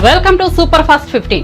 Welcome to super fast 15.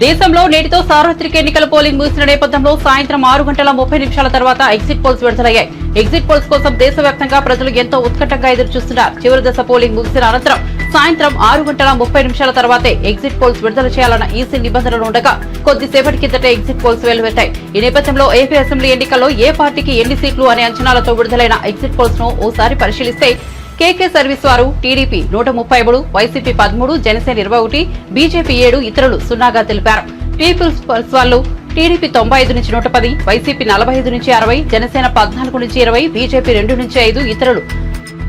దేశంలో నేటితో సార్వత్రిక ఎన్నికల పోలింగ్ ముగిసిన నేపథ్యంలో సాయంత్రం 6:30 తర్వాత ఎగ్జిట్ పోల్స్ విడుదలయ్యాయి. ఎగ్జిట్ పోల్స్ కోసం దేశవ్యాప్తంగా ప్రజలు ఎంతో ఉత్కంఠంగా ఎదురుచూస్తున్నారు. చివరి దశ పోలింగ్ ముగిసిన అనంతరం సాయంత్రం 6:30 తర్వాతే ఎగ్జిట్ పోల్స్ విడుదల చేయాలన్న ఈసీ నిబంధనలు ఉండగా కొద్దిసేపటి కిందటే ఎగ్జిట్ పోల్స్ వెలువెత్తాయి. ఈ నేపథ్యంలో ఏపీ అసెంబ్లీ ఎన్నికల్లో ఏ పార్టీకి ఎన్ని సీట్లు అనే అంచనాలతో విడుదలైన ఎగ్జిట్ పోల్స్ ను ఓసారి పరిశీలిస్తే కేకే సర్వీస్ వారు టీడీపీ 133, వైసీపీ 13, జనసేన 21, బీజేపీ 7, ఇతరులు 0గా తెలిపారు. పీపుల్స్ పల్స్ వాళ్ళు టీడీపీ 95 నుంచి 110, వైసీపీ 45 నుంచి 60, జనసేన 14 నుంచి 20, బీజేపీ 2 నుంచి 5, ఇతరులు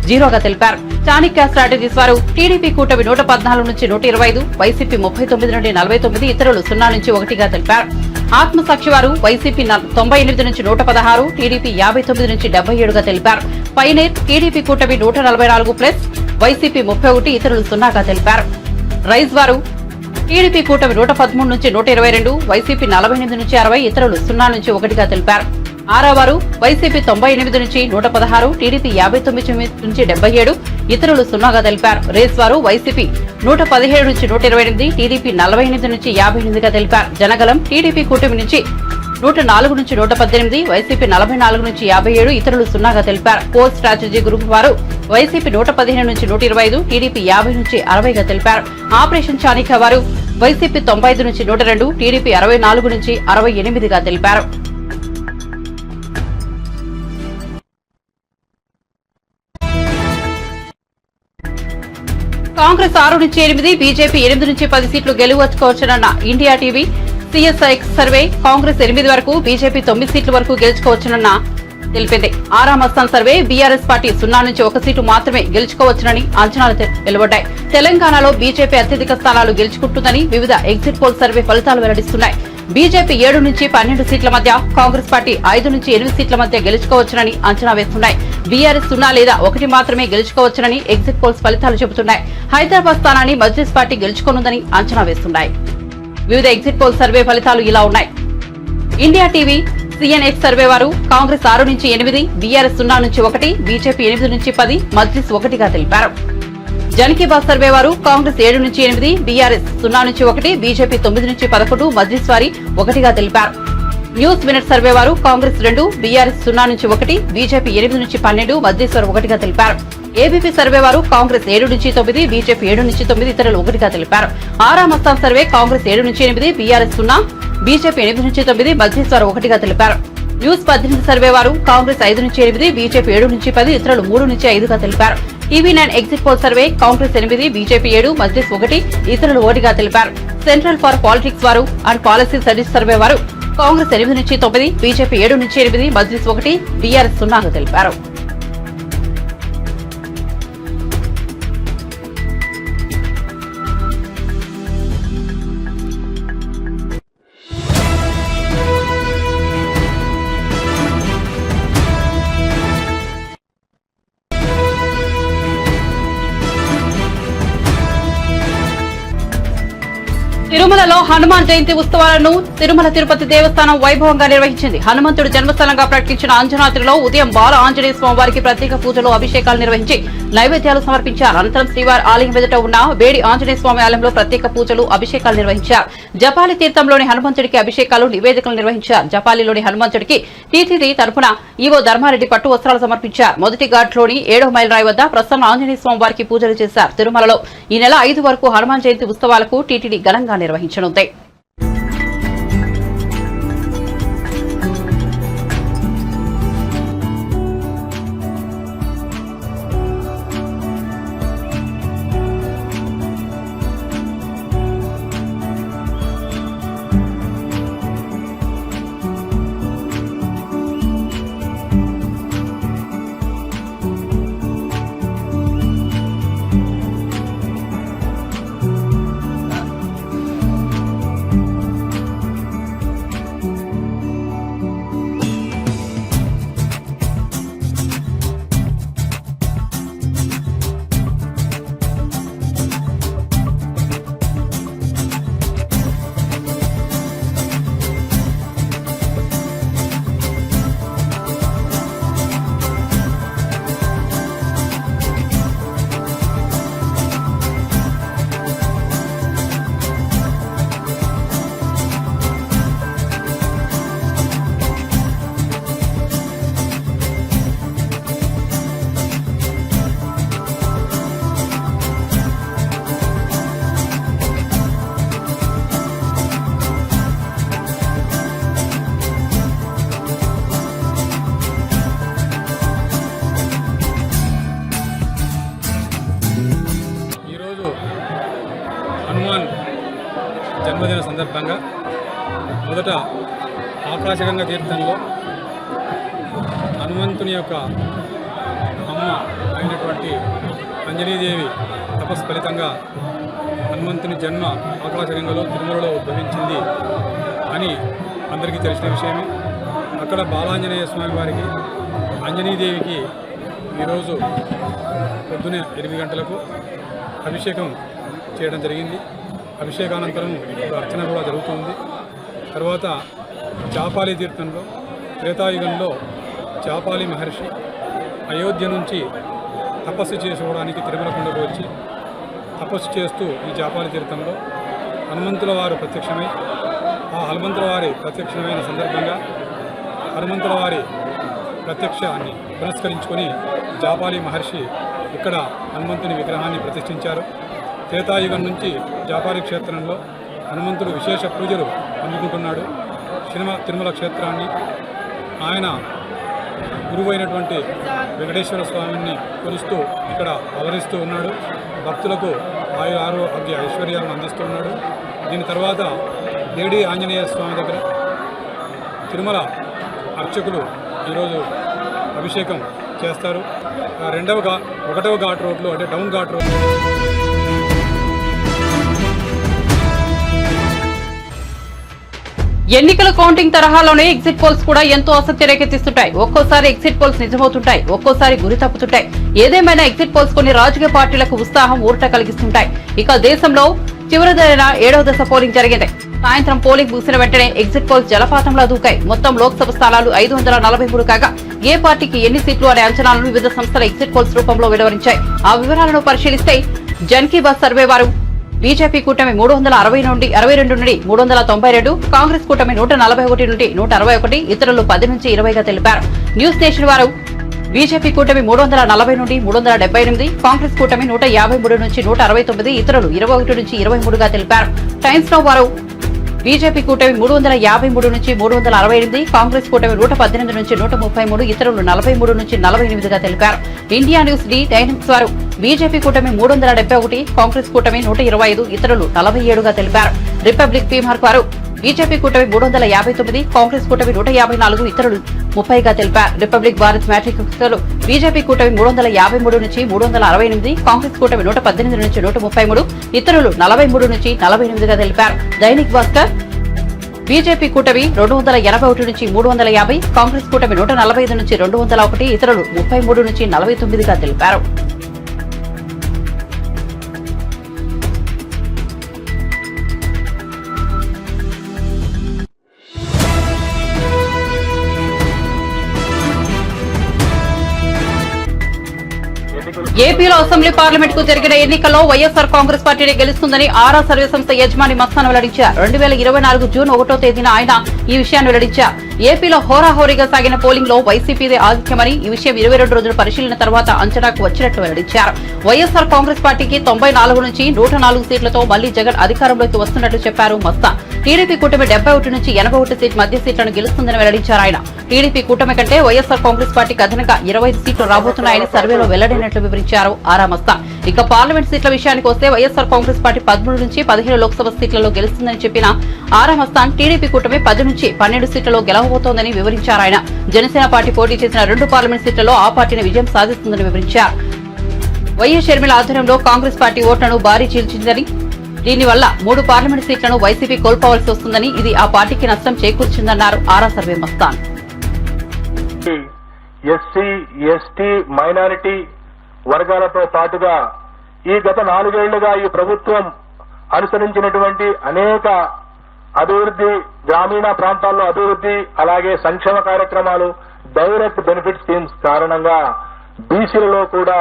0గా తెలిపారు. చాణక్య స్ట్రాటజీస్ వారు టీడీపీ కూటమి 114 నుంచి 125, వైసీపీ 39 నుండి 49, ఇతరులు 0 నుంచి 1గా తెలిపారు. ఆత్మసాక్షి వారు వైసీపీ 98 నుంచి 116, టీడీపీ 59 నుంచి 77గా తెలిపారు. పైనేర్ టీడీపీ కూటమి 144+, వైసీపీ 31, ఇతరులు 0గా తెలిపారు. రైజ్ వారు టీడీపీ కూటమి 113 నుంచి 122, వైసీపీ 48 నుంచి 60, ఇతరులు 0 నుంచి 1గా తెలిపారు. ఆరావారు వైసీపీ 98 నుంచి 116, టీడీపీ 59 నుంచి 77, ఇతరులు 0గా తెలిపారు. రేస్ వారు వైసీపీ 117 నుంచి 128, టీడీపీ 48 నుంచి 58గా తెలిపారు. జనగలం టీడీపీ కూటమి నుంచి 104 నుంచి 118, వైసీపీ 44 నుంచి 57, ఇతరులు 0గా తెలిపారు. పోల్ స్ట్రాటజీ గ్రూప్ వారు వైసీపీ 115 నుంచి 125, టీడీపీ 50 నుంచి 60గా తెలిపారు. ఆపరేషన్ చాణిక్య వారు వైసీపీ 95 నుంచి 102, టీడీపీ 64 నుంచి 68గా తెలిపారు. కాంగ్రెస్ 6 నుంచి 8, బీజేపీ 8 నుంచి 10 సీట్లు గెలుచుకోవచ్చునన్న ఇండియా టీవీ సిఎస్ఐఎక్స్ సర్వే కాంగ్రెస్ 8 వరకు, బీజేపీ 9 సీట్ల వరకు గెలుచుకోవచ్చునన్న తెలిపింది. ఆరామస్థాన్ సర్వే బీఆర్ఎస్ పార్టీ 0 నుంచి 1 సీటు మాత్రమే గెలుచుకోవచ్చునని అంచనాలు వెలువడ్డాయి. తెలంగాణలో బీజేపీ అత్యధిక స్థానాలు గెలుచుకుంటుందని వివిధ ఎగ్జిట్ పోల్ సర్వే ఫలితాలు వెల్లడిస్తున్నాయి. బీజేపీ 7 నుంచి 12 సీట్ల మధ్య, కాంగ్రెస్ పార్టీ 5 నుంచి 8 సీట్ల మధ్య గెలుచుకోవచ్చునని అంచనా వేస్తున్నాయి. బీఆర్ఎస్ 0 లేదా 1 మాత్రమే గెలుచుకోవచ్చునని ఎగ్జిట్ పోల్స్ ఫలితాలు చెబుతున్నాయి. హైదరాబాద్ స్థానాన్ని మజ్లిస్ పార్టీ గెలుచుకోనుందని అంచనా వేస్తున్నాయి. వివిధ ఎగ్జిట్ పోల్ సర్వే ఫలితాలు ఇలా ఉన్నాయి. ఇండియా టీవీ సిఎన్ఎక్స్ సర్వే వారు కాంగ్రెస్ 6 నుంచి 8, బీఆర్ఎస్ 0 నుంచి 1, బీజేపీ 8 నుంచి 10, మజ్లిస్ 1గా తెలిపారు. జన్ కీ బాత్ సర్వే వారు కాంగ్రెస్ 7 నుంచి 8, బీఆర్ఎస్ 0 నుంచి 1, బీజేపీ 9 నుంచి 11, మజ్లిస్ వారి 1గా తెలిపారు. న్యూస్ మినిట్ సర్వే వారు కాంగ్రెస్ 2, బీఆర్ఎస్ 0 నుంచి 1, బీజేపీ 8 నుంచి 12, మజ్లిస్ వారు 1గా తెలిపారు. ఏబీపీ సర్వే వారు కాంగ్రెస్ 7 నుంచి 9, బీజేపీ 7 నుంచి 9, ఇతరులు 1గా తెలిపారు. ఆరామస్థాన్ సర్వే కాంగ్రెస్ 7 నుంచి 8, బీఆర్ఎస్ 0, బీజేపీ 8 నుంచి 9, మజ్లిస్ వారు 1గా తెలిపారు. న్యూస్ 18 సర్వే వారు కాంగ్రెస్ 5 నుంచి 8, బీజేపీ 7 నుంచి 10, ఇతరులు 3 నుంచి 5గా తెలిపారు. TV9 exit poll survey Congress 8, BJP 7, Majlis 1, ఇతరులు 1గా తెలిపారు. సెంట్రల్ ఫర్ పాలిటిక్స్ వారు అండ్ పాలసీ స్టడీస్ సర్వే వారు కాంగ్రెస్ 8 నుంచి 9, బీజేపీ 7 నుంచి 8, మజ్లిస్ 1, బీఆర్ఎస్ 0గా తెలిపారు. తిరుమలలో హనుమాన్ జయంతి ఉత్సవాలను తిరుమల తిరుపతి దేవస్థానం వైభవంగా నిర్వహించింది. హనుమంతుడు జన్మస్థలంగా ప్రకటించిన అంజనాద్రిలో ఉదయం బాల ఆంజనేయ స్వామి వారికి ప్రత్యేక పూజలు, అభిషేకాలు నిర్వహించి నైవేద్యాలు సమర్పించారు. అనంతరం శ్రీవారి ఆలయం ఎదుట ఉన్న వేడి ఆంజనేయ స్వామి ఆలయంలో ప్రత్యేక పూజలు, అభిషేకాలు నిర్వహించారు. జపాలి తీర్థంలోని హనుమంతుడికి అభిషేకాలు, నివేదికలు నిర్వహించారు. జపాలిలోని హనుమంతుడికి టీటీడీ తరఫున ఈవో ధర్మారెడ్డి పట్టు వస్త్రాలు సమర్పించారు. మొదటి ఘాట్లోని 7వ మైల్ రాయి వద్ద ప్రసన్న ఆంజనేయ స్వామి వారికి పూజలు చేశారు. తిరుమలలో ఈ నెల 5 వరకు హనుమాన్ జయంతి ఉత్సవాలకు టీటీడీ ఘనంగా నిర్వహించనుంది. సందర్భంగా మొదట ఆకాశగంగా తీర్థంలో హనుమంతుని యొక్క అమ్మ అయినటువంటి అంజనీదేవి తపస్సు ఫలితంగా హనుమంతుని జన్మ ఆకాశగంగలో తిరుమలలో ఉద్భవించింది అని అందరికీ తెలిసిన విషయమే. అక్కడ బాలాంజనేయ స్వామి వారికి అంజనీదేవికి ఈరోజు పొద్దునే 8 గంటలకు అభిషేకం చేయడం జరిగింది. అభిషేకానంతరం అర్చన కూడా జరుగుతుంది. తర్వాత చాపాలి తీర్థంలో త్రేతాయుగంలో చాపాలి మహర్షి అయోధ్య నుంచి తపస్సు చేసుకోవడానికి తిరుమల కొండకు వచ్చి తపస్సు చేస్తూ ఈ చాపాలి తీర్థంలో హనుమంతుల వారు ప్రత్యక్షమై ఆ హనుమంతుల వారి ప్రత్యక్షమైన సందర్భంగా హనుమంతుల వారి ప్రత్యక్షాన్ని పురస్కరించుకొని జాపాలి మహర్షి ఇక్కడ హనుమంతుని విగ్రహాన్ని ప్రతిష్ఠించారు. త్రేతాయుగం నుంచి జాపాలి క్షేత్రంలో హనుమంతుడు విశేష పూజలు అందుకుంటున్నాడు. తిరుమల క్షేత్రాన్ని ఆయన గురువైనటువంటి వెంకటేశ్వర స్వామిని కొలుస్తూ ఇక్కడ అవతరిస్తూ ఉన్నాడు. భక్తులకు ఆరోగ్య ఐశ్వర్యాలను అందిస్తూ ఉన్నాడు. దీని తర్వాత దేడి ఆంజనేయ స్వామి దగ్గర తిరుమల అర్చకులు ఈరోజు అభిషేకం చేస్తారు. 1వ ఘాట్ రోడ్లో అంటే డౌన్ ఘాట్ రోడ్ ఎన్నికల కౌంటింగ్ తరహాలోనే ఎగ్జిట్ పోల్స్ కూడా ఎంతో ఆసక్తి రేకెత్తిస్తుంటాయి. ఒక్కోసారి ఎగ్జిట్ పోల్స్ నిజమవుతుంటాయి, ఒక్కోసారి గురి తప్పుతుంటాయి. ఏదేమైనా ఎగ్జిట్ పోల్స్ కొన్ని రాజకీయ పార్టీలకు ఉత్సాహం ఊరట కలిగిస్తుంటాయి. ఇక దేశంలో చివరిదైన 7వ దశ పోలింగ్ జరిగింది. సాయంత్రం పోలింగ్ ముగిసిన వెంటనే ఎగ్జిట్ పోల్స్ జలపాతంలా దూకాయి. మొత్తం లోక్సభ స్థానాలు 543 కాగా ఏ పార్టీకి ఎన్ని సీట్లు అనే అంచనాలను వివిధ సంస్థల ఎగ్జిట్ పోల్స్ రూపంలో వెలువరించాయి. ఆ వివరాలను పరిశీలిస్తే జన్ కీ బాత్ సర్వే వారు బీజేపీ కూటమి 362 నుండి 392, కాంగ్రెస్ కూటమి 141 నుండి 161, ఇతరులు 10 నుంచి 20గా తెలిపారు. న్యూస్ నేషన్ వారు బీజేపీ కూటమి 340 నుండి 378, కాంగ్రెస్ కూటమి 153 నుంచి 169, ఇతరులు 21 నుంచి 23గా తెలిపారు. టైమ్స్ నౌ వారు బీజేపీ కూటమి 353 నుంచి 368, కాంగ్రెస్ కూటమి 118 నుంచి 133, ఇతరులు 43 నుంచి 48గా తెలిపారు. ఇండియా న్యూస్ డి డైనమిక్స్ వారు బీజేపీ కూటమి 371, కాంగ్రెస్ కూటమి 125, ఇతరులు 47గా తెలిపారు. రిపబ్లిక్ పీమార్క్ వారు బీజేపీ కూటమి 359, కాంగ్రెస్ కూటమి 154, ఇతరులు 30గా తెలిపారు. రిపబ్లిక్ భారత్ మ్యాట్రిక్స్ బీజేపీ కూటమి 353 నుంచి 368, కాంగ్రెస్ కూటమి 118 నుంచి 133, ఇతరులు 43 నుంచి 48గా తెలిపారు. దైనిక్ భాస్కర్ బీజేపీ కూటమి 281 నుంచి 350, కాంగ్రెస్ కూటమి 145 నుంచి 201, ఇతరులు 33 నుంచి 49గా తెలిపారు. ఏపీలో అసెంబ్లీ పార్లమెంట్ కు జరిగిన ఎన్నికల్లో వైఎస్ఆర్ కాంగ్రెస్ పార్టీనే గెలుస్తుందని ఆరా సర్వే సంస్థ యజమాని మస్తాన్ వెల్లడించారు. 2024 జూన్ 1వ తేదీన ఆయన ఈ విషయాన్ని వెల్లడించారు. ఏపీలో హోరాహోరీగా సాగిన పోలింగ్ లో వైసీపీదే ఆధిక్యమని ఈ విషయం 22 రోజుల పరిశీలన తర్వాత అంచనాకు వచ్చినట్టు వెల్లడించారు. వైఎస్ఆర్ కాంగ్రెస్ పార్టీకి 94 నుంచి 104 సీట్లతో మళ్లీ జగన్ అధికారంలోకి వస్తున్నట్లు చెప్పారు మస్తాన్. టీడీపీ కూటమి 71 నుంచి 81 సీట్ మధ్య సీట్లను గెలుస్తుందని వెల్లడించారు ఆయన. టీడీపీ కూటమి కంటే వైఎస్ఆర్ కాంగ్రెస్ పార్టీకి అదనంగా 25 సీట్లు రాబోతున్నాయని సర్వేలో వెల్లడైనట్లు వివరించారు ఆరా మస్తాన్. ఇక పార్లమెంట్ సీట్ల విషయానికి వస్తే వైఎస్ఆర్ కాంగ్రెస్ పార్టీ 13 నుంచి 15 లోక్సభ సీట్లలో గెలుస్తుందని చెప్పిన ఆరా మస్తాన్ టీడీపీ కూటమి 10 నుంచి 12 సీట్లలో గెలవబోతోందని వివరించారు ఆయన. జనసేన పార్టీ పోటీ చేసిన 2 పార్లమెంట్ సీట్లలో ఆ పార్టీని విజయం సాధిస్తుందని వివరించారు. వైఎస్ షర్మిల ఆధ్వర్యంలో కాంగ్రెస్ పార్టీ ఓట్లను భారీ చీల్చిందని, దీనివల్ల 3 పార్లమెంట్ సీట్లను వైసీపీ కోల్పోవాల్సి వస్తుందని, ఇది ఆ పార్టీకి నష్టం చేకూర్చిందన్నారు Aara survey Mastan. SC, ST, minority వర్గాలతో పాటుగా ఈ గత 4 ఏళ్లుగా ఈ ప్రభుత్వం అనుసరించినటువంటి అనేక అభివృద్ధి, గ్రామీణ ప్రాంతాల్లో అభివృద్ధి, అలాగే సంక్షేమ కార్యక్రమాలు, డైరెక్ట్ బెనిఫిట్ స్కీమ్స్ కారణంగా బీసీలలో కూడా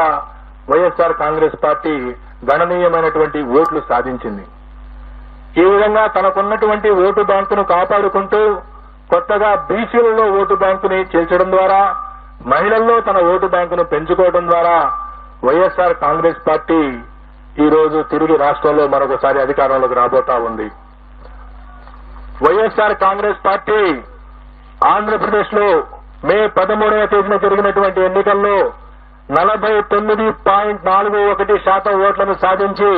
వైఎస్ఆర్ కాంగ్రెస్ పార్టీ గణనీయమైనటువంటి ఓట్లు సాధించింది. ఈ విధంగా తనకున్నటువంటి ఓటు బ్యాంకును కాపాడుకుంటూ కొత్తగా బీసీలలో ఓటు బ్యాంకుని చేర్చడం ద్వారా, మహిళల్లో తన ఓటు బ్యాంకును పెంచుకోవడం ద్వారా వైఎస్ఆర్ కాంగ్రెస్ పార్టీ ఈ రోజు తిరిగి రాష్ట్రంలో మరొకసారి అధికారంలోకి రాబోతా ఉంది. వైఎస్ఆర్ కాంగ్రెస్ పార్టీ ఆంధ్రప్రదేశ్ లో మే 13వ తేదీన జరిగినటువంటి ఎన్నికల్లో 49.41% ఓట్లను సాధించి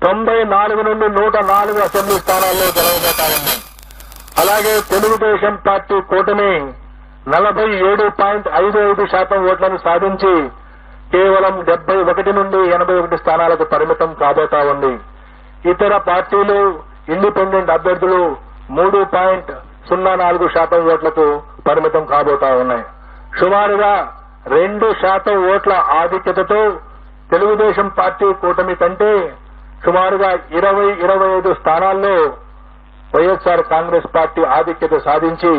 94 నుండి 104 అసెంబ్లీ స్థానాల్లో గెలవబోతా ఉంది. అలాగే తెలుగుదేశం పార్టీ కూటమి 47.55% ఓట్లను సాధించి కేవలం 71 నుండి 81 స్థానాలకు పరిమితం కాబోతా ఉంది. ఇతర పార్టీలు ఇండిపెండెంట్ అభ్యర్థులు 3.04% ఓట్లకు పరిమితం కాబోతా ఉన్నాయి. సుమారుగా 2% ఓట్ల ఆధిక్యతతో తెలుగుదేశం పార్టీ కూటమి కంటే సుమారుగా 20-25 స్థానాల్లో వైఎస్ఆర్ కాంగ్రెస్ పార్టీ ఆధిక్యత సాధించి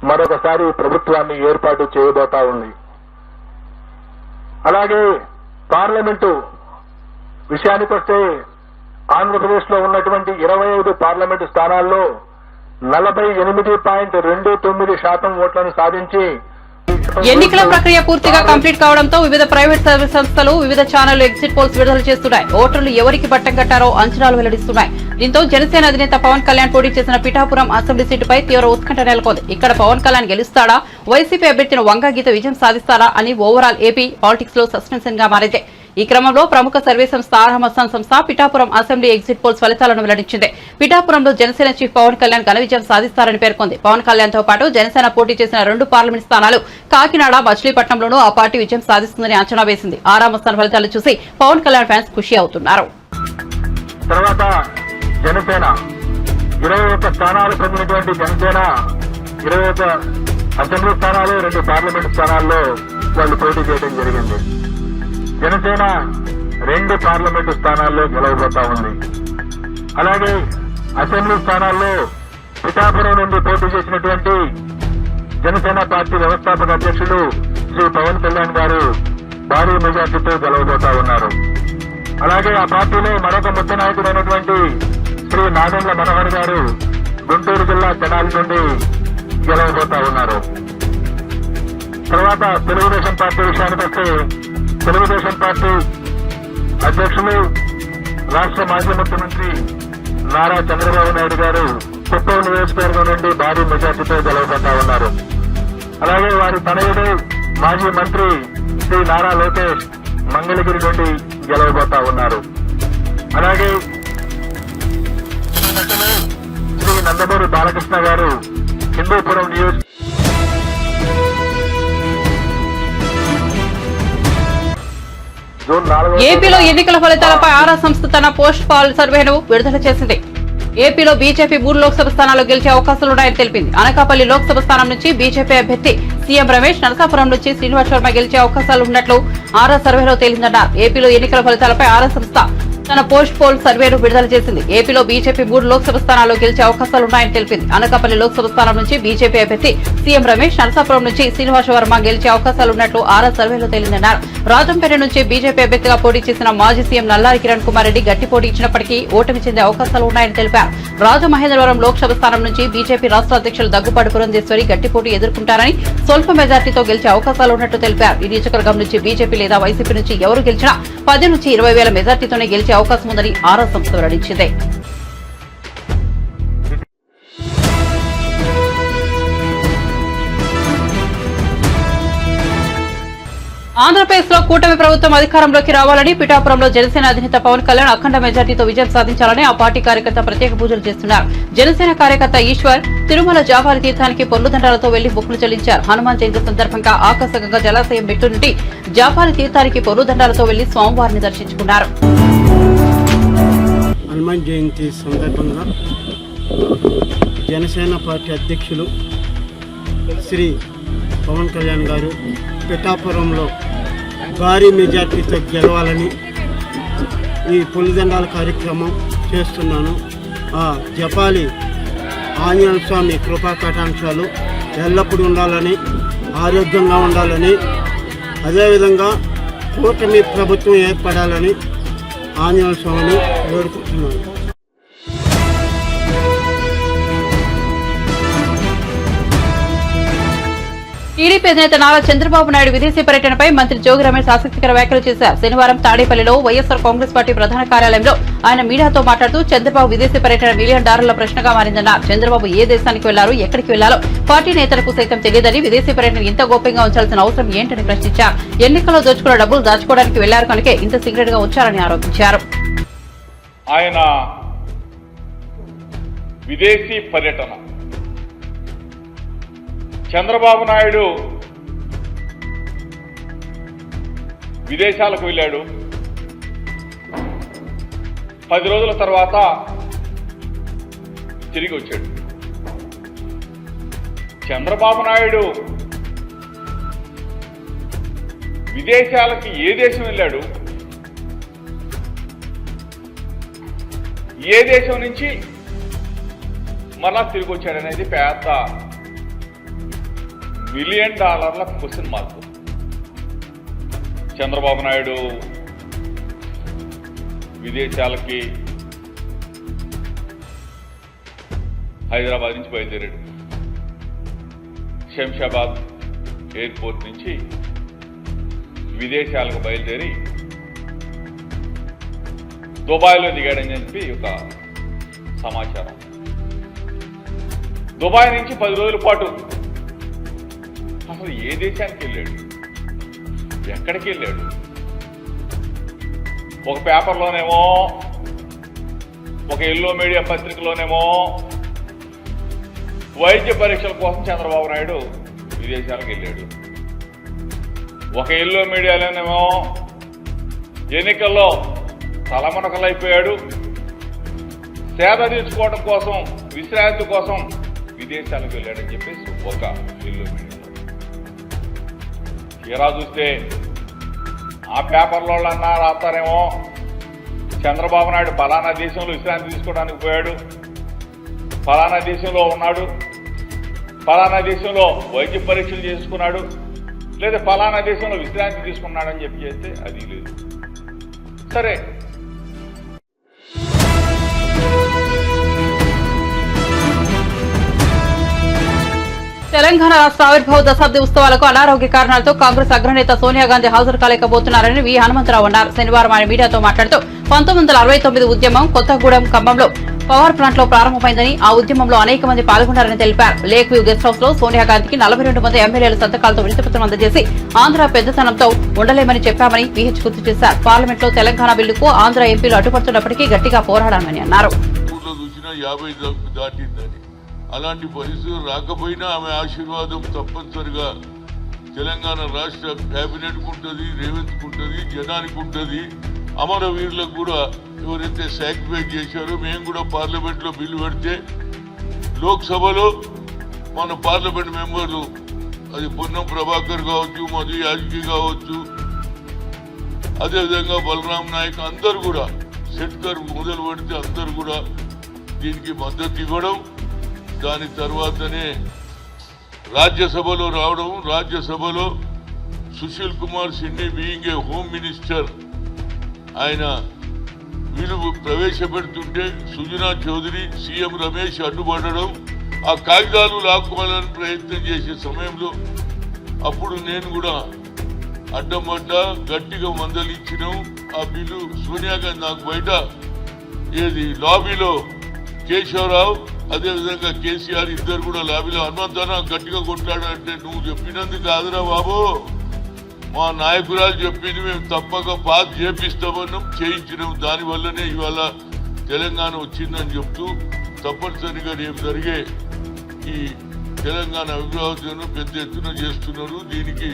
మరొకసారి ప్రభుత్వాన్ని ఏర్పాటు చేయబోతా ఉంది. అలాగే పార్లమెంటు విషయానికొస్తే ఆంధ్రప్రదేశ్ లో ఉన్నటువంటి 25 పార్లమెంటు స్థానాల్లో 48.29% ఓట్లను సాధించి ఎన్నికల ప్రక్రియ పూర్తిగా కంప్లీట్ కావడంతో వివిధ ప్రైవేట్ సర్వీస్ సంస్థలు వివిధ ఛానళ్లు ఎగ్జిట్ పోల్స్ విడుదల చేస్తున్నాయి. ఓటర్లు ఎవరికి పట్టం కట్టారో అంచనాలు వెల్లడిస్తున్నాయి. దీంతో జనసేన అధినేత పవన్ కళ్యాణ్ పోటీ చేసిన పిఠాపురం అసెంబ్లీ సీటుపై తీవ్ర ఉత్కంఠ నెలకొంది. ఇక్కడ పవన్ కళ్యాణ్ గెలుస్తాడా, వైసీపీ అభ్యర్థిని వంగాగీత విజయం సాధిస్తారా అని ఓవరాల్ ఏపీ పాలిటిక్స్ లో సస్పెన్షన్ గా మారింది. ఈ క్రమంలో ప్రముఖ సర్వే సంస్థ ఆర్హమస్సాన్ సంస్థ పిఠాపురం అసెంబ్లీ ఎగ్జిట్ పోల్స్ ఫలితాలను వెల్లడించింది. పిఠాపురంలో జనసేన చీఫ్ పవన్ కళ్యాణ్ ఘన విజయం సాధిస్తారని పేర్కొంది. పవన్ కళ్యాణ్ తో పాటు జనసేన పోటీ చేసిన 2 పార్లమెంట్ స్థానాలు కాకినాడ, మచిలీపట్నంలోనూ ఆ పార్టీ విజయం సాధిస్తుందని అంచనా వేసింది. ఆర్హమస్సాన్ ఫలితాలు చూసి పవన్ కళ్యాణ్ ఫ్యాన్స్ ఖుషి అవుతున్నారు. తర్వాత జనసేన 21 స్థానాలు పొందినటువంటి జనసేన 21 అసెంబ్లీ స్థానాలు, 2 పార్లమెంట్ స్థానాల్లో వాళ్ళు పోటీ చేయడం జరిగింది. జనసేన 2 పార్లమెంటు స్థానాల్లో గెలవబోతా ఉంది. అలాగే అసెంబ్లీ స్థానాల్లో పిఠాపురం నుండి పోటీ చేసినటువంటి జనసేన పార్టీ వ్యవస్థాపక అధ్యక్షుడు శ్రీ పవన్ కళ్యాణ్ గారు భారీ మెజార్టీతో గెలవబోతా ఉన్నారు. అలాగే ఆ పార్టీలో మరొక ముఖ్య నాయకుడైనటువంటి శ్రీ నాదెండ్ల మనోహర్ గారు గుంటూరు జిల్లా తెనాలి నుండి గెలవబోతా ఉన్నారు. తర్వాత తెలుగుదేశం పార్టీ విషయానికి వస్తే తెలుగుదేశం పార్టీ అధ్యక్షులు రాష్ట్ర మాజీ ముఖ్యమంత్రి నారా చంద్రబాబు నాయుడు గారు కుప్పం నియోజకవర్గం నుండి భారీ మెజార్టీతో గెలవబోతా ఉన్నారు. అలాగే వారి తనయుడు మాజీ మంత్రి శ్రీ నారా లోకేష్ మంగళగిరి నుండి గెలవబోతా ఉన్నారు. అలాగే శ్రీ నందమూరి బాలకృష్ణ గారు హిందూపురం ఏపీలో ఎన్నికల ఫలితాలపై ఆరా సంస్థ తన పోస్ట్ పాల్ సర్వేను విడుదల చేసింది. ఏపీలో బీజేపీ 3 లోక్సభ స్థానాల్లో గెలిచే అవకాశాలున్నాయని తెలిపింది. అనకాపల్లి లోక్సభ స్థానం నుంచి బీజేపీ అభ్యర్థి సీఎం రమేష్, నరసాపురం నుంచి శ్రీనివాస్ శర్మ గెలిచే అవకాశాలున్నట్లు ఆరా సర్వేలో తేలిందన్నారు. ఏపీలో ఎన్నికల ఫలితాలపై ఆరా సంస్థ తన పోస్ట్ పోల్ సర్వేను విడుదల చేసింది. ఏపీలో బీజేపీ 3 లోక్సభ స్థానాల్లో గెలిచే అవకాశాలున్నాయని తెలిపింది. అనకాపల్లి లోక్సభ స్థానం నుంచి బీజేపీ అభ్యర్థి సీఎం రమేష్, నరసాపురం నుంచి శ్రీనివాస్ శర్మ గెలిచే అవకాశాలున్నట్లు ఆరా సర్వేలో తేలిందన్నారు. రాజంపేట నుంచి బీజేపీ అభ్యర్థిగా పోటీ చేసిన మాజీ సీఎం నల్లారి కిరణ్ కుమార్ రెడ్డి గట్టి పోటీ ఇచ్చినప్పటికీ ఓటమి చెందే అవకాశాలు ఉన్నాయని తెలిపారు. రాజమహేంద్రవరం లోక్సభ స్థానం నుంచి బీజేపీ రాష్ట్ర అధ్యక్షులు దగ్గుపాటి పురంధేశ్వరి గట్టి పోటీ ఎదుర్కొంటారని, స్వల్ప మెజార్టీతో గెలిచే అవకాశాలున్నట్లు తెలిపారు. ఈ నియోజకవర్గం నుంచి బీజేపీ లేదా వైసీపీ నుంచి ఎవరు గెలిచినా 10 నుంచి 20 వేల మెజార్టీతోనే గెలిచే అవకాశం ఉందని ఆరా సంస్థ వెల్లడించింది. ఆంధ్రప్రదేశ్ లో కూటమి ప్రభుత్వం అధికారంలోకి రావాలని పిఠాపురంలో జనసేన అధినేత పవన్ కళ్యాణ్ అఖండ మెజార్టీతో విజయం సాధించాలని ఆ పార్టీ కార్యకర్త ప్రత్యేక పూజలు చేస్తున్నారు. జనసేన కార్యకర్త ఈశ్వర్ తిరుమల జావారి తీర్థానికి పొర్లుదండాలతో వెళ్లి మొక్కులు చెల్లించారు. హనుమాన్ జయంతి సందర్భంగా ఆకాశగంగా జలాశయం మెట్టు నుండి జావారి తీర్థానికి పొర్లుదండాలతో వెళ్లి స్వామివారిని దర్శించుకున్నారు. హనుమాన్ జయంతి సందర్భంగా జనసేన పార్టీ అధ్యక్షులు శ్రీ పవన్ కళ్యాణ్ గారు పిఠాపురంలో భారీ మెజార్టీతో గెలవాలని ఈ పొలిదండాల కార్యక్రమం చేస్తున్నాను. ఆ జపాలి ఆంజనేయ స్వామి కృపా కటాక్షాలు ఎల్లప్పుడూ ఉండాలని, ఆరోగ్యంగా ఉండాలని, అదేవిధంగా కూటమి ప్రభుత్వం ఏర్పడాలని ఆంజనేయ స్వామిని వేడుకుంటున్నాను. టీడీపీ అధినేత నారా చంద్రబాబు నాయుడు విదేశీ పర్యటనపై మంత్రి జోగి రమేష్ ఆసక్తికర వ్యాఖ్యలు చేశారు. శనివారం తాడేపల్లిలో వైఎస్ఆర్ కాంగ్రెస్ పార్టీ ప్రధాన కార్యాలయంలో ఆయన మీడియాతో మాట్లాడుతూ చంద్రబాబు విదేశీ పర్యటన $1 మిలియన్ ప్రశ్నగా మారిందన్నారు. చంద్రబాబు ఏ దేశానికి వెళ్లారు, ఎక్కడికి వెళ్లాలో పార్టీ నేతలకు సైతం తెలియదని, విదేశీ పర్యటన ఇంత గోప్యంగా ఉంచాల్సిన అవసరం ఏంటని ప్రశ్నించారు. ఎన్నికల్లో దోచుకున్న డబ్బులు దాచుకోవడానికి వెళ్లారు కనుకే ఇంత సీక్రెట్ గా ఉంచారని ఆరోపించారు. ఆయన విదేశీ పర్యటన. చంద్రబాబు నాయుడు విదేశాలకు వెళ్ళాడు. 10 రోజుల తర్వాత తిరిగి వచ్చాడు. చంద్రబాబు నాయుడు విదేశాలకి ఏ దేశం వెళ్ళాడు, ఏ దేశం నుంచి మరలా తిరిగి వచ్చాడనేది పెద్ద $1 million question mark. Chandrababu Naidu విదేశాలకి హైదరాబాద్ నుంచి బయలుదేరాడు. శంషాబాద్ ఎయిర్పోర్ట్ నుంచి విదేశాలకు బయలుదేరి దుబాయ్లో దిగాడని చెప్పి ఒక సమాచారం. దుబాయ్ నుంచి 10 రోజుల పాటు అసలు ఏ దేశానికి వెళ్ళాడు, ఎక్కడికి వెళ్ళాడు? ఒక పేపర్లోనేమో, ఒక ఎల్లో మీడియా పత్రికలోనేమో వైద్య పరీక్షల కోసం చంద్రబాబు నాయుడు విదేశాలకు వెళ్ళాడు. ఒక ఎల్లో మీడియాలోనేమో ఎన్నికల్లో తలమునకలైపోయాడు, సేద తీర్చుకోవడం కోసం, విశ్రాంతి కోసం విదేశాలకు వెళ్ళాడని చెప్పేసి ఒక ఎల్లో మీడియాలో. తీరా చూస్తే ఆ పేపర్లో అన్నా రాస్తారేమో చంద్రబాబు నాయుడు ఫలానా దేశంలో విశ్రాంతి తీసుకోవడానికి పోయాడు, ఫలానా దేశంలో ఉన్నాడు, ఫలానా దేశంలో వైద్య పరీక్షలు చేసుకున్నాడు, లేదా ఫలానా దేశంలో విశ్రాంతి తీసుకున్నాడని చెప్పి చేస్తే అది లేదు. సరే, తెలంగాణ రాష్ట్ర ఆవిర్భావ దశాబ్ది ఉత్సవాలకు అనారోగ్య కారణాలతో కాంగ్రెస్ అగ్రనేత సోనియా గాంధీ హాజరు కాలేకపోతున్నారని వి హనుమంతరావు అన్నారు. శనివారం ఆయన మీడియాతో మాట్లాడుతూ 1969 ఉద్యమం కొత్తగూడెం ఖమ్మంలో పవర్ ప్లాంట్ లో ప్రారంభమైందని, ఆ ఉద్యమంలో అనేక మంది పాల్గొన్నారని తెలిపారు. లేక్ వ్యూ గెస్ట్ హౌస్ లో సోనియా గాంధీకి 42 మంది ఎమ్మెల్యేల సంతకాలతో వినతిపత్రం అందజేసి ఆంధ్ర పెద్దతనంతో ఉండలేమని చెప్పామని పీహెచ్ గుర్తు చేశారు. పార్లమెంట్ లో తెలంగాణ బిల్లుకు ఆంధ్ర ఎంపీలు అడ్డుపడుతున్నప్పటికీ గట్టిగా పోరాడామని అన్నారు. అలాంటి పరిస్థితులు రాకపోయినా ఆమె ఆశీర్వాదం తప్పనిసరిగా తెలంగాణ రాష్ట్ర కేబినెట్కు ఉంటుంది, రేవంత్కు ఉంటుంది, జనానికి ఉంటుంది. అమరవీరులకు కూడా ఎవరైతే సాక్రిఫైస్ చేశారో, మేము కూడా పార్లమెంట్లో బిల్లు పెడితే లోక్సభలో మన పార్లమెంట్ మెంబర్లు, అది పొన్నం ప్రభాకర్ కావచ్చు, మధు యాజ్కి కావచ్చు, అదేవిధంగా బలరాం నాయక్, అందరు కూడా షెట్కర్ మొదలు పెడితే అందరు కూడా దీనికి మద్దతు ఇవ్వడం, దాని తర్వాతనే రాజ్యసభలో రావడం. రాజ్యసభలో Sushil Kumar Shinde being a home minister ఆయన వీళ్ళు ప్రవేశపెడుతుంటే సుజనా చౌదరి, సీఎం రమేష్ అడ్డుపడడం, ఆ కాగితాలు లాక్కోవాలని ప్రయత్నం చేసే సమయంలో అప్పుడు నేను కూడా అడ్డంపడ్డా, గట్టిగా మందలించినాం. ఆ బిల్లు సోనియా గాంధీ నాకు బయట లాబీలో కేశవరావు, అదేవిధంగా కేసీఆర్ ఇద్దరు కూడా లాబీలో హనుమంతన గట్టిగా కొట్లాడంటే, నువ్వు చెప్పినందుకు కాదురా బాబు, మా నాయకురాలు చెప్పింది, మేము తప్పక పాస్ చేపిస్తామన్నాం, చేయించినాం. దానివల్లనే ఇవాళ తెలంగాణ వచ్చిందని చెప్తూ తప్పనిసరిగా రేపు జరిగే ఈ తెలంగాణ అభివృద్ధిని పెద్ద ఎత్తున చేస్తున్నారు. దీనికి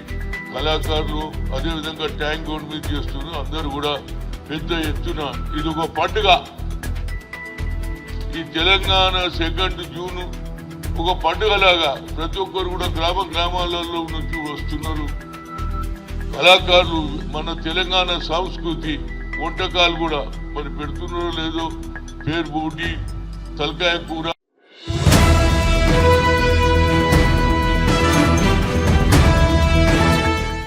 కళాకారులు, అదేవిధంగా ట్యాంక్ రోడ్ మీద చేస్తున్నారు. అందరూ కూడా పెద్ద ఎత్తున ఇది ఒక పండుగ. ఈ తెలంగాణ 2 జూన్ ఒక పండుగలాగా ప్రతి ఒక్కరు కూడా గ్రామాలలో నుంచి వస్తున్నారు. కళాకారులు మన తెలంగాణ సంస్కృతి వంటకాలు కూడా మరి పెడుతున్నారో లేదో, పేరు బోటి, తలకాయ కూర.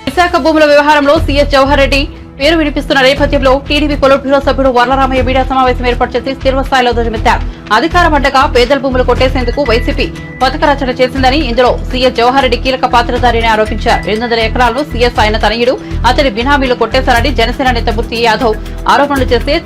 విశాఖ భూముల వ్యవహారంలో సీఎస్ జవహర్ రెడ్డి పేరు వినిపిస్తున్న నేపథ్యంలో టీడీపీ పొలిట్ బ్యూరో సభ్యుడు వర్లరామయ్య మీడియా సమావేశం ఏర్పాటు చేసి తీవ్రస్థాయిలో ధ్వజమెత్తారు. అధికారం అడ్డగా పేదల భూములు కొట్టేసేందుకు వైసీపీ పథక రచన చేసిందని, ఇందులో సీఎస్ జవహర్ రెడ్డి కీలక పాత్రధారిని ఆరోపించారు. 800 ఎకరాలను సీఎస్ ఆయన తనయుడు, అతడి బినామీలు కొట్టేశారని జనసేన నేత మూర్తి యాదవ్ ఆరోపణలు చేస్తే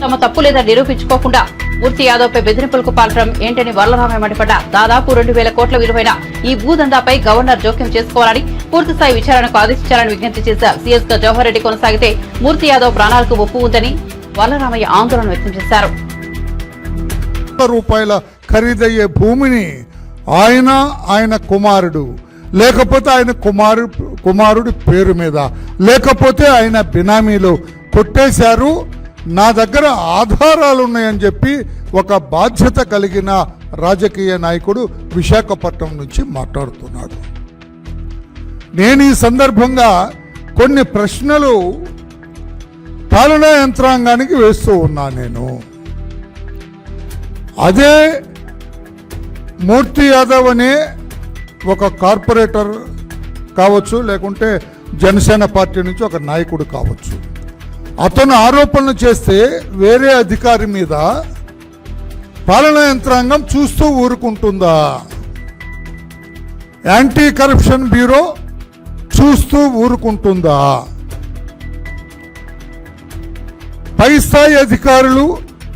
తమ తప్పు లేదని నిరూపించుకోకుండా మూర్తి యాదవ్ పై బెదిరింపులకు పాల్పడడం ఏంటని వర్లరామయ్య మండిపడ్డారు. దాదాపు 2000 కోట్ల విలువైన ఈ భూదందాపై గవర్నర్ జోక్యం చేసుకోవాలని, పూర్తిస్థాయి విచారణకు ఆదేశించాలని విజ్ఞప్తి చేశారు. సీఎస్ గా జవహర్ రెడ్డి కొనసాగితే మూర్తి యాదవ్ ప్రాణాలకు ఒప్పు ఉందని వల్లరామయ్య ఆందోళన వ్యక్తం చేశారు. రూపాయల ఖరీదయ్యే భూమిని ఆయన కుమారుడు, లేకపోతే ఆయన కుమారుడి పేరు మీద, లేకపోతే ఆయన బినామీలో కొట్టేశారు. నా దగ్గర ఆధారాలు ఉన్నాయని చెప్పి ఒక బాధ్యత కలిగిన రాజకీయ నాయకుడు విశాఖపట్నం నుంచి మాట్లాడుతున్నాడు. నేను ఈ సందర్భంగా కొన్ని ప్రశ్నలు పాలనా యంత్రాంగానికి వేస్తూ ఉన్నా. నేను అదే మూర్తి యాదవ్ అనే ఒక కార్పొరేటర్ కావచ్చు, లేకుంటే జనసేన పార్టీ నుంచి ఒక నాయకుడు కావచ్చు, అతను ఆరోపణలు చేస్తే వేరే అధికారి మీద పాలనా యంత్రాంగం చూస్తూ ఊరుకుంటుందా? యాంటీ కరప్షన్ బ్యూరో చూస్తూ ఊరుకుంటుందా? పై స్థాయి అధికారులు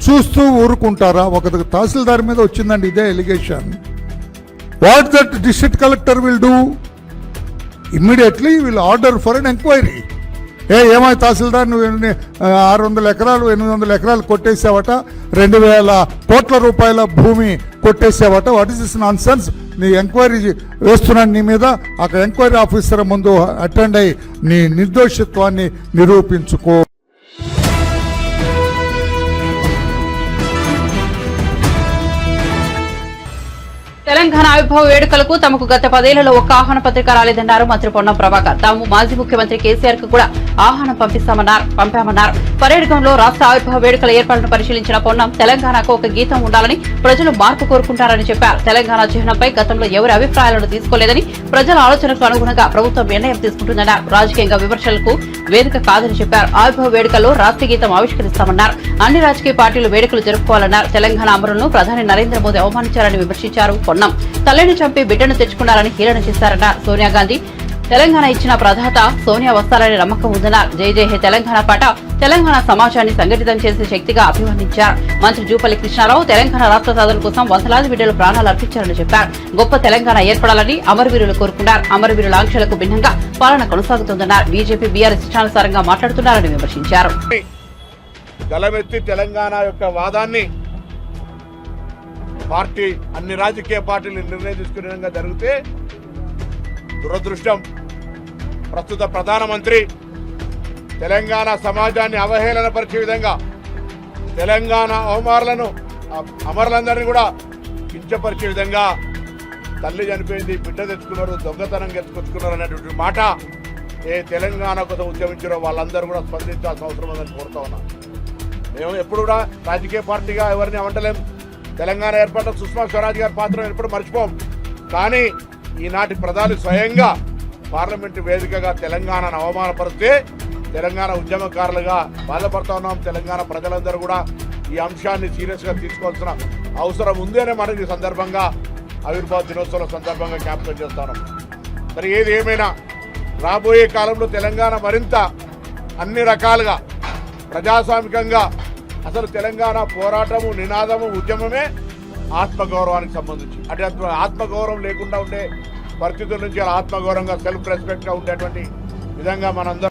చూస్తూ ఊరుకుంటారా? ఒక తహసీల్దార్ మీద వచ్చిందండి ఇదే allegation. What that district collector will do? Immediately will order for an enquiry. ఏమై తహసీల్దార్, నువ్వు 600 ఎకరాలు 800 ఎకరాలు కొట్టేసావట, 2000 కోట్ల రూపాయల భూమి కొట్టేసావట, what is this nonsense? నీ ఎంక్వైరీ వేస్తున్నాను నీ మీద. ఆ ఎంక్వైరీ ఆఫీసర్ ముందు అటెండ్ అయ్యి నీ నిర్దోషిత్వాన్ని నిరూపించుకో. తెలంగాణ ఆవిర్భావ వేడుకలకు తమకు గత 10 ఏళ్లలో ఒక్క ఆహ్వాన పత్రిక రాలేదన్నారు మంత్రి పొన్నం ప్రభాకర్. తాము మాజీ ముఖ్యమంత్రి కేసీఆర్ కు కూడా ఆహ్వానం పంపామన్నారు. పరేడ్ గ్రౌండ్ లో రాష్ట్ర ఆవిర్భావ వేడుకల ఏర్పాట్లను పరిశీలించిన పొన్నం తెలంగాణకు ఒక గీతం ఉండాలని, ప్రజలు మార్పు కోరుకుంటారని చెప్పారు. తెలంగాణ చిహ్నంపై గతంలో ఎవరి అభిప్రాయాలను తీసుకోలేదని, ప్రజల ఆలోచనకు అనుగుణంగా ప్రభుత్వం నిర్ణయం తీసుకుంటుందన్నారు. రాజకీయంగా విమర్శలకు వేదిక కాదని చెప్పారు. ఆవిర్భావ వేడుకల్లో రాష్ట్ర గీతం ఆవిష్కరిస్తామన్నారు. అన్ని రాజకీయ పార్టీలు వేడుకలు జరుపుకోవాలన్నారు. తెలంగాణ అమరులను ప్రధాని నరేంద్ర మోదీ అవమానించారని విమర్శించారు పొన్నం. తల్లిని చంపి బిడ్డను తెచ్చుకున్నారని హీరణ చేశారన్నారు. సోనియా గాంధీ తెలంగాణ ఇచ్చిన ప్రదాత, సోనియా వస్తారని నమ్మకం ఉందన్నారు. జై జై హే తెలంగాణ పాట తెలంగాణ సమాజాన్ని సంఘటితం చేసే శక్తిగా అభివర్ణించారు. మంత్రి జూపల్లి కృష్ణారావు తెలంగాణ రాష్ట్ర సాధన కోసం వందలాది బిడ్డలు ప్రాణాలు అర్పించారని చెప్పారు. గొప్ప తెలంగాణ ఏర్పడాలని అమరవీరులు కోరుకున్నారు. అమరవీరుల ఆంక్షలకు భిన్నంగా పాలన కొనసాగుతుందన్నారు. బీజేపీ బీఆర్ఎస్ ఇష్టానుసారంగా మాట్లాడుతున్నారని విమర్శించారు. గలమెత్తి తెలంగాణ యొక్క వాదాన్ని పార్టీ, అన్ని రాజకీయ పార్టీలు నిర్ణయం తీసుకునే విధంగా జరిగితే దురదృష్టం. ప్రస్తుత ప్రధానమంత్రి తెలంగాణ సమాజాన్ని అవహేళనపరిచే విధంగా, తెలంగాణ అమరులందరినీ కూడా కించపరిచే విధంగా తల్లి చనిపోయింది, బిడ్డ తెచ్చుకున్నారు, దొంగతనం తెచ్చుకొచ్చుకున్నారు అనేటువంటి మాట తెలంగాణ కోసం ఉద్యమించారో వాళ్ళందరూ కూడా స్పందించాల్సిన అవసరం ఉందని కోరుతా ఉన్నాం. మేము ఎప్పుడు కూడా రాజకీయ పార్టీగా ఎవరిని అవంటలేం. తెలంగాణ ఏర్పాటులో సుష్మా స్వరాజ్ గారి పాత్రను ఎప్పుడు మర్చిపోం. కానీ ఈనాటి ప్రధాని స్వయంగా పార్లమెంటు వేదికగా తెలంగాణను అవమానపరిస్తే తెలంగాణ ఉద్యమకారులుగా బాధపడుతూ ఉన్నాం. తెలంగాణ ప్రజలందరూ కూడా ఈ అంశాన్ని సీరియస్గా తీసుకోవాల్సిన అవసరం ఉంది అని మనం ఈ సందర్భంగా ఆవిర్భావ దినోత్సవం సందర్భంగా జ్ఞాపకం చేస్తున్నాం. మరి ఏది ఏమైనా రాబోయే కాలంలో తెలంగాణ మరింత అన్ని రకాలుగా ప్రజాస్వామికంగా, అసలు తెలంగాణ పోరాటము, నినాదము, ఉద్యమమే ఆత్మగౌరవానికి సంబంధించి. అటు ఆత్మగౌరవం లేకుండా ఉండే పరిస్థితుల నుంచి ఆత్మగౌరవంగా, సెల్ఫ్ రెస్పెక్ట్గా ఉండేటువంటి విధంగా మనందరం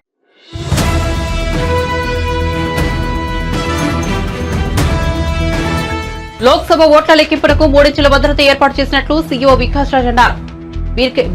లోక్సభ ఓట్ల లెక్కింపునకు 3 ఇంచుల భద్రత ఏర్పాటు చేసినట్లు సీఈఓ వికాస్ రాజ్ అన్నారు.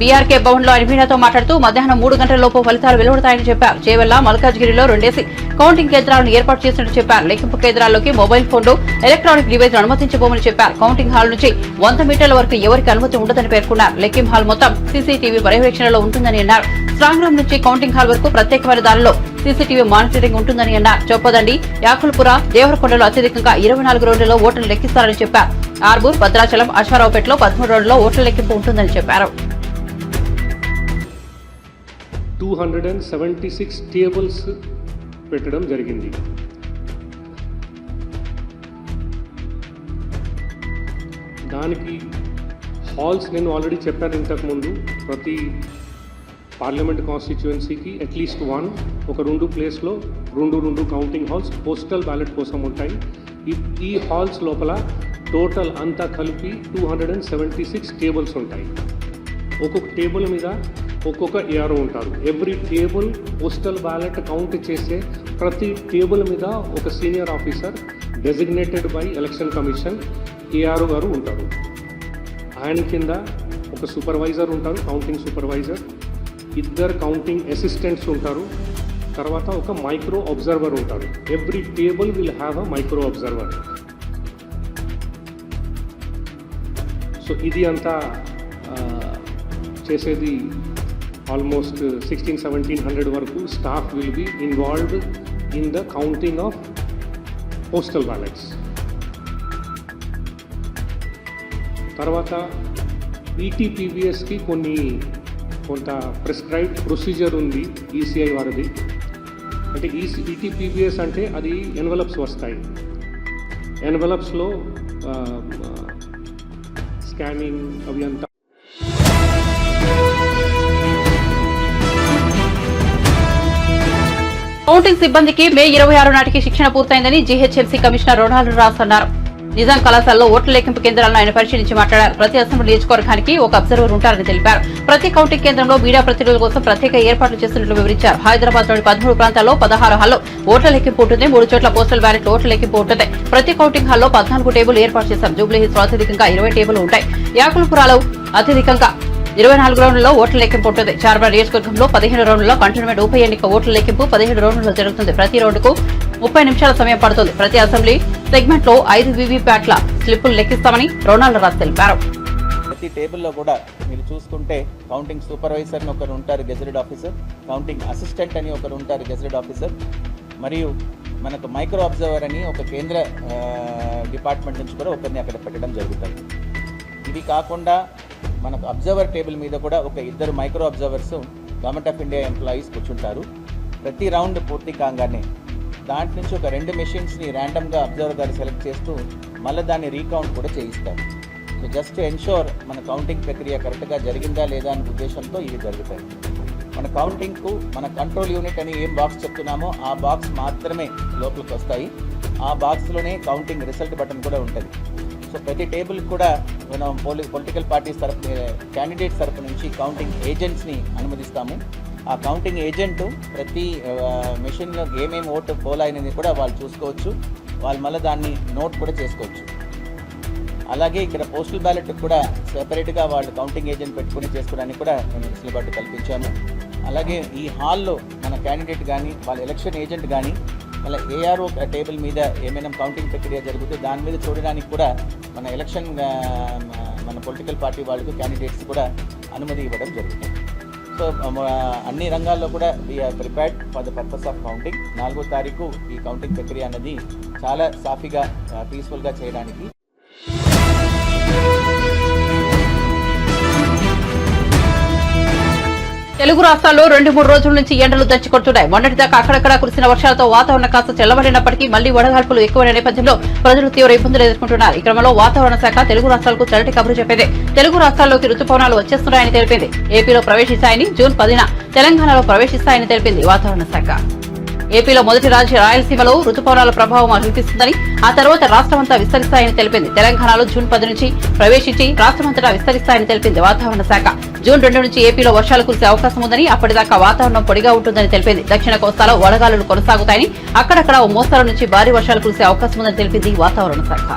బీఆర్కే భవన్ లో మీడియాతో మాట్లాడుతూ మధ్యాహ్నం 3 గంటల లోపు ఫలితాలు వెలువడతాయని చెప్పారు. చేవెళ్ల, మల్కాజ్గిరిలో 2 కౌంటింగ్ కేంద్రాలను ఏర్పాటు చేసినట్టు చెప్పారు. లెక్కింపు కేంద్రాల్లోకి మొబైల్ ఫోన్లు, ఎలక్ట్రానిక్ డివైస్ అనుమతించబోమని చెప్పారు. కౌంటింగ్ హాల్ నుంచి 100 మీటర్ల వరకు ఎవరికి అనుమతి ఉండదని పేర్కొన్నారు. లెక్కింపు హాల్ మొత్తం సీసీటీవీ పర్యవేక్షణలో ఉంటుందని అన్నారు. స్ట్రాంగ్ రూమ్ నుంచి కౌంటింగ్ హాల్ వరకు ప్రత్యేకమైన దానిలో సీసీటీవీ మానిటరింగ్ ఉంటుందని అన్నారు. చొప్పదండి, యాకుల్పుర, దేవరకొండలో అత్యధికంగా 24 రౌండ్లలో ఓట్లు లెక్కిస్తారని చెప్పారు. ఆర్బూర్, భద్రాచలం, అశ్వారావుపేటలో 13 రౌండ్లలో ఓట్ల లెక్కింపు ఉంటుందని చెప్పారు. 276 టేబుల్స్ పెట్టడం జరిగింది. దానికి హాల్స్ నేను ఆల్రెడీ చెప్పాను ఇంతకుముందు. ప్రతి పార్లమెంట్ కాన్స్టిట్యుయెన్సీకి అట్లీస్ట్ 1, ఒక 2 ప్లేస్లో 2 కౌంటింగ్ హాల్స్ పోస్టల్ బ్యాలెట్ కోసం ఉంటాయి. ఈ హాల్స్ లోపల టోటల్ అంతా కలిపి 276 టేబుల్స్ ఉంటాయి. ఒక్కొక్క టేబుల్ మీద ఒక్కొక్క ఏఆర్ఓ ఉంటారు. Every table postal ballot count చేసే ప్రతి టేబుల్ మీద ఒక senior officer designated by election commission ARO గారు ఉంటారు. ఆయన కింద ఒక సూపర్వైజర్ ఉంటారు, కౌంటింగ్ సూపర్వైజర్, ఇద్దరు కౌంటింగ్ అసిస్టెంట్స్ ఉంటారు, తర్వాత ఒక మైక్రో అబ్జర్వర్ ఉంటారు. Every table will have a micro observer. So ఇది అంతా చేసేది ఆల్మోస్ట్ 1600-1700 వరకు staff will be involved in the counting of postal ballots. తర్వాత ఈటీపీబీఎస్కి కొంత ప్రిస్క్రైబ్డ్ ప్రొసీజర్ ఉంది ఈసీఐ వారిది. అంటే ఈటీపీబీఎస్ అంటే అది ఎన్వలప్స్ వస్తాయి. ఎన్వలప్స్లో స్కానింగ్ అవి అంతా. కౌంటింగ్ సిబ్బందికి మే 26 నాటికి శిక్షణ పూర్తయిందని జీహెచ్ఎంసీ కమిషనర్ రొనాల్డ్ రాస్ అన్నారు. నిజాం కళాశాలలో ఓట్ల లెక్కింపు కేంద్రాలను ఆయన పరిశీలించి మాట్లాడారు. ప్రతి అసెంబ్లీ నియోజకవర్గానికి ఒక అబ్జర్వర్ ఉంటారని తెలిపారు. ప్రతి కౌంటింగ్ కేంద్రంలో మీడియా ప్రతినిధుల కోసం ప్రత్యేక ఏర్పాట్లు చేస్తున్నట్లు వివరించారు. హైదరాబాద్లోని 13 ప్రాంతాల్లో 16 హాల్లో ఓట్ల లెక్కింపు ఉంటుంది. 3 చోట్ల పోస్టల్ బ్యాలెట్ ఓట్ల లెక్కింపు ఉంటుంది. ప్రతి కౌంటింగ్ హాల్లో 14 టేబుల్ ఏర్పాటు చేశారు. జూబ్లీహిల్స్ లో అత్యధికంగా 20 టేబుల్ ఉంటాయి. యాకుల్పురాలో అత్యధికంగా 24 రౌండ్లలో ఓట్ల లెక్కింపు ఉంటుంది. చార్మినార్ నియోజకవర్గంలో 15 రౌండ్లలో కంటోన్మెంట్ ఉప ఎన్నిక ఓట్ల లెక్కింపు 15 రౌండ్లలో జరుగుతుంది. ప్రతి రౌండ్కు 30 నిమిషాల సమయం పడుతుంది. ప్రతి అసెంబ్లీ సెగ్మెంట్ లో 5 వీవీప్యాట్ల స్లిప్పులు లెక్కిస్తామని రొనాల్డ్ రాస్ తెలిపారు. ప్రతి టేబుల్లో కూడా మీరు చూసుకుంటే కౌంటింగ్ సూపర్వైజర్ అని ఒకరు ఉంటారు, గెజెటెడ్ ఆఫీసర్, కౌంటింగ్ అసిస్టెంట్ అని ఒకరు ఉంటారు, గెజెటెడ్ ఆఫీసర్, మరియు మనకు మైక్రో అబ్జర్వర్ అని ఒక కేంద్ర డిపార్ట్మెంట్ నుంచి కూడా ఒకరిని అక్కడ పెట్టడం జరుగుతుంది. ఇది కాకుండా మనకు అబ్జర్వర్ టేబుల్ మీద కూడా ఒక 2 micro observers government of India employees కూర్చుంటారు. ప్రతి రౌండ్ పూర్తి కాగానే దాంట్ నుంచి ఒక 2 మెషిన్స్ని ర్యాండమ్గా అబ్జర్వర్ గారు సెలెక్ట్ చేస్తూ మళ్ళీ దాన్ని రీకౌంట్ కూడా చేయిస్తారు. సో జస్ట్ ఎన్షోర్ మన కౌంటింగ్ ప్రక్రియ కరెక్ట్గా జరిగిందా లేదా అనే ఉద్దేశంతో ఇవి జరుగుతాయి. మన కౌంటింగ్కు మన కంట్రోల్ యూనిట్ అని ఏం బాక్స్ చెప్తున్నామో ఆ బాక్స్ మాత్రమే లోపలికి వస్తాయి. ఆ బాక్స్లోనే కౌంటింగ్ రిజల్ట్ బటన్ కూడా ఉంటుంది. సో ప్రతి టేబుల్ కూడా మనం పొలిటికల్ పార్టీస్ తరఫు క్యాండిడేట్స్ తరఫు నుంచి కౌంటింగ్ ఏజెంట్స్ని అనుమతిస్తాము. ఆ కౌంటింగ్ ఏజెంట్ ప్రతి మెషిన్లో ఏమేమి ఓటు పోల్ అయినది కూడా వాళ్ళు చూసుకోవచ్చు. వాళ్ళు మళ్ళీ దాన్ని నోట్ కూడా చేసుకోవచ్చు. అలాగే ఇక్కడ పోస్టల్ బ్యాలెట్ కూడా సెపరేట్గా వాళ్ళు కౌంటింగ్ ఏజెంట్ పెట్టుకుని చేసుకోవడానికి కూడా మేము వెసులుబాటు కల్పించాము. అలాగే ఈ హాల్లో మన క్యాండిడేట్ కానీ వాళ్ళ ఎలక్షన్ ఏజెంట్ కానీ మళ్ళీ ఏఆర్ఓ టేబుల్ మీద ఏమైనా కౌంటింగ్ ప్రక్రియ జరిగితే దాని మీద చూడడానికి కూడా మన ఎలక్షన్ మన పొలిటికల్ పార్టీ వాళ్ళకు క్యాండిడేట్స్ కూడా అనుమతి ఇవ్వడం జరుగుతుంది. సో అన్ని రంగాల్లో కూడా we are prepared for the purpose of counting. 4వ తారీఖు ఈ కౌంటింగ్ ప్రక్రియ అనేది చాలా సాఫీగా పీస్ఫుల్గా చేయడానికి. తెలుగు రాష్ట్రాల్లో 2-3 రోజుల నుంచి ఎండలు దంచుకొడుతున్నాయి. మొన్నటిదాకా అక్కడక్కడ కురిసిన వర్షాలతో వాతావరణం కాస్త చల్లబడినప్పటికీ మళ్లీ వడగాల్పులు ఎక్కువైన నేపథ్యంలో ప్రజలు తీవ్ర ఇబ్బందులు ఎదుర్కొంటున్నారు. ఈ క్రమంలో వాతావరణ శాఖ తెలుగు రాష్ట్రాలకు చల్లటి కబురు చెప్పింది. తెలుగు రాష్ట్రాల్లోకి రుతుపవనాలు వచ్చేస్తున్నాయని తెలిపింది. ఏపీలో ప్రవేశిస్తాయని, జూన్ 10న తెలంగాణలో ప్రవేశిస్తాయని తెలిపింది వాతావరణ శాఖ. ఏపీలో మొదటి రాజ్య రాయలసీమలో రుతుపవనాల ప్రభావం చూపిస్తుందని, ఆ తర్వాత రాష్ట్రమంతా విస్తరిస్తాయని తెలిపింది. తెలంగాణలో జూన్ 10 నుంచి ప్రవేశించి రాష్ట్రమంతటా విస్తరిస్తాయని తెలిపింది వాతావరణ శాఖ. జూన్ 2 నుంచి ఏపీలో వర్షాలు కురిసే అవకాశం ఉందని, అప్పటిదాకా వాతావరణం పొడిగా ఉంటుందని తెలిపింది. దక్షిణ కోస్తాలో వడగాలులు కొనసాగుతాయని, అక్కడక్కడ ఓ మోస్తరు నుంచి భారీ వర్షాలు కురిసే అవకాశం ఉందని తెలిపింది వాతావరణ శాఖ.